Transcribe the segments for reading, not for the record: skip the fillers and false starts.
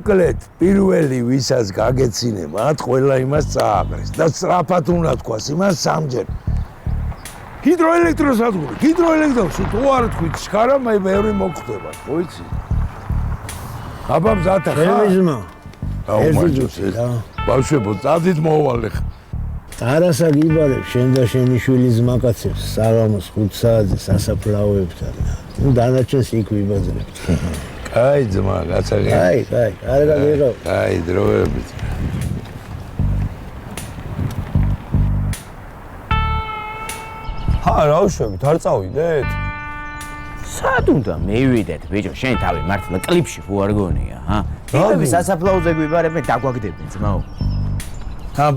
მოკლედ პირველი ვისაც გაგეცინე მათ ყველა იმას წააგრეს და სწრაფად უნდა თქვას იმას სამჯერ ჰიდროელექტროსადგური თუ არ თქვით შქარა მე ბევრი მოგხვდება ხო იცი აბა მზათა ხარ ელიზმა ბავშვებო წადით მოვალე ხა არასა გიბარებ შენ და შენი შვილის მაკაცებს საღამოს 5 საათზე სასაფლაოებთან ნუ დანარჩენს იქ ვიბაძრებთ კაი ძმა გაცაღი კაი არ გაგიღო კაი დროებით რა ვშვებით არ წავიდეთ სად უნდა მივიდეთ ბიჭო შენ თავი მართლა კლიპში ხო არ გონია ტიპები სასაფლაოზე გვიბარებენ დაგვაგდებენ ძმაო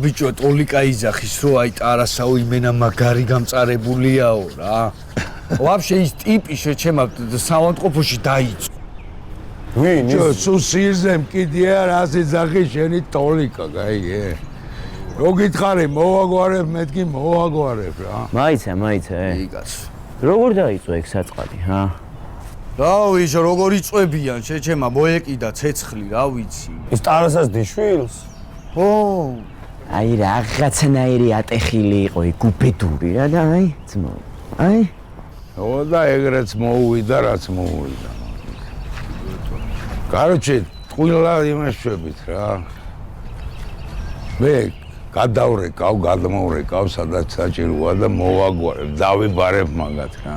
ბიჭო ტოლიკა იძახის რომ აი ტარასაო იმენა მაგარი გამწარებულიაო რა ვაფშე ის ტიპი შეჩემა სამავთყოფოში დაიწო ვინ ის სუსირზე მკიდია რას იძახი შენი ტოლიკა გაიგე რო გითხარი მოვაგვარებ მეთქი მოვაგვარებ რა მაიცა იგაც როგორ დაიწო ეგ საწყალი რა ვიცი როგორ იწვებიან შეჩემა მოეკიდა ცეცხლი რა ვიცი ის ტარასას დიშვილს ო აი რაღაცნაირი ატეხილი იყო ეგ გუბედური რა და აი ძმო აი და ეგრეც მოუვიდა რაც მოუვიდა короче ტყუილა იმეშვებით რა მე გადმოვრეკავ სადაც საჭიროა და მოვაგვარებ დავიბარებ მაგათ რა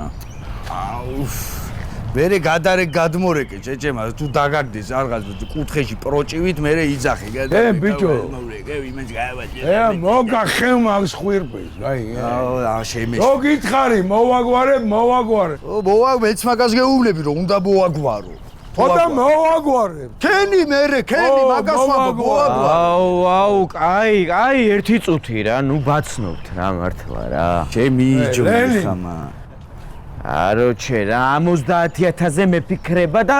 მერე გადმორეკე ჭეჭემა თუ დაგაგდეს რაღაც კუთხეში პროჭივით მერე იძახი ბიჭო მოგა ხემაგს ხვირპის აი შემეშ რო გითხარი მოვაგვარებ მეც მაგას გეუბნები რომ უნდა მოვაგვარო ხოდა მოვაგვარებ ქენი მაგას ვამბობ აუ კაი ერთი წუთი რა ნუ ბაცნობთ რა მართლა რა ჩემი იჯობი ხამა აროჩე რა 50000-ზე მეფიქრება და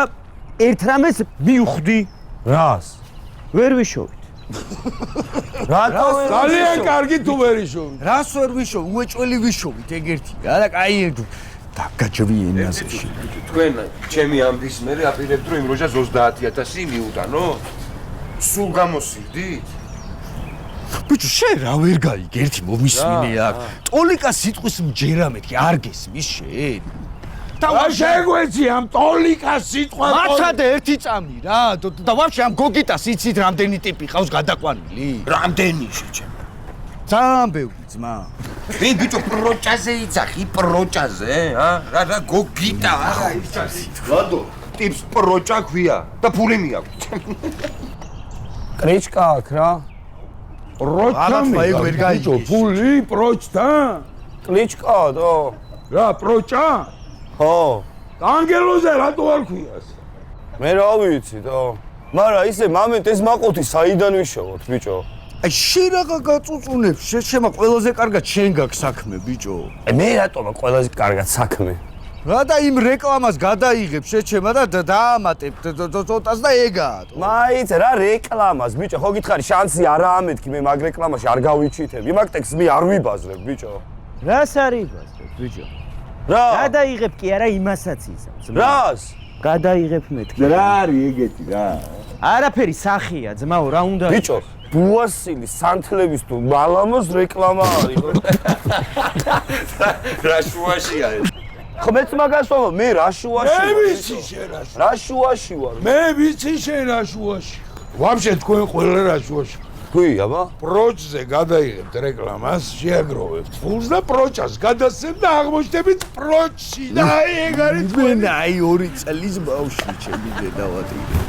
ერთ რამეს მივხვდი რას ვერ ვიშოვით ძალიან კარგი თუ ვერ იშოვით რას ვერ ვიშოვ უეჭველი ვიშოვით ეგერთი რა და კაი დაგაჯვიენას თქვენ ჩემი ამბის მერე აპირებთ რომ იმ როჟას 30000 მიუტანო სულ გამოსივდით ბიჭო შენ რა ვერ გაიგერთი მომისმინე აქ ტოლიკა სიტყვის მჯერამეთქი არ გესმის შენ და შეგვეცი ამ ტოლიკას სიტყვა მართად ერთი წამი რა და ვაფშე ამ გოგიტას იცით რამდენი ტიპი ყავს გადაყვანილი რამდენი შეჩემ ძალიან ბევრი ძმა მე ბიჭო პროჭაზე იცახი პროჭაზე რა გოგიტა ლადო ტიპს პროჭა ქვია და ფული მიაქვს კრიჩკა აქ რა ბიჭო ფული პროჭთა კლიჩკა და რა პროჭა ხო ანგელოზე რატო არ ქვიას მე რა ვიცი და მაგრამ ისე მომენტ ეს მაყუთი საიდან ვიშოვოთ ბიჭო აი შენ რაღა გაწუწუნებს შეშემა ყველაზე კარგად შენ გაქვს საქმე ბიჭო მე რატომა ყველაზე კარგად საქმე რა და იმ რეკლამას გადაიღებ შეჩემა და დაამატებ ცოტას და ეგაა მაიც რა რეკლამას ბიჭო ხო გითხარი შანსი არაა მეთქი მე მაგ რეკლამაში არ გავიჩითებ იმაკ ტექს მე არ ვიბაზრებ ბიჭო რას არის ბაზრებ ბიჭო რა გადაიღებ კი არა იმასაც იზამს რას გადაიღებ მეთქი რა არის ეგეთი რა არაფერი სახია ძმაო რა უნდა ბიჭო ბუასილი სანთლების თუ მალამოს რეკლამა არის რა შუაშია ეს ხო მეც მაგას ვამბობ მე რა შუაში მე ვიცი შენ რა შუაში ვარ მე ვიცი შენ რა შუაში ვაფშე თქვენ ყველა რა შუაში თქვი აბა პროჭზე გადაიღებთ რეკლამას შეაგროვებთ ფულს და პროჭას გადასცემთ და აღმოჩნდებით პროჭში და აი ეგ არის მე აი 2 წლის ბავშვი ჩემი დედავატი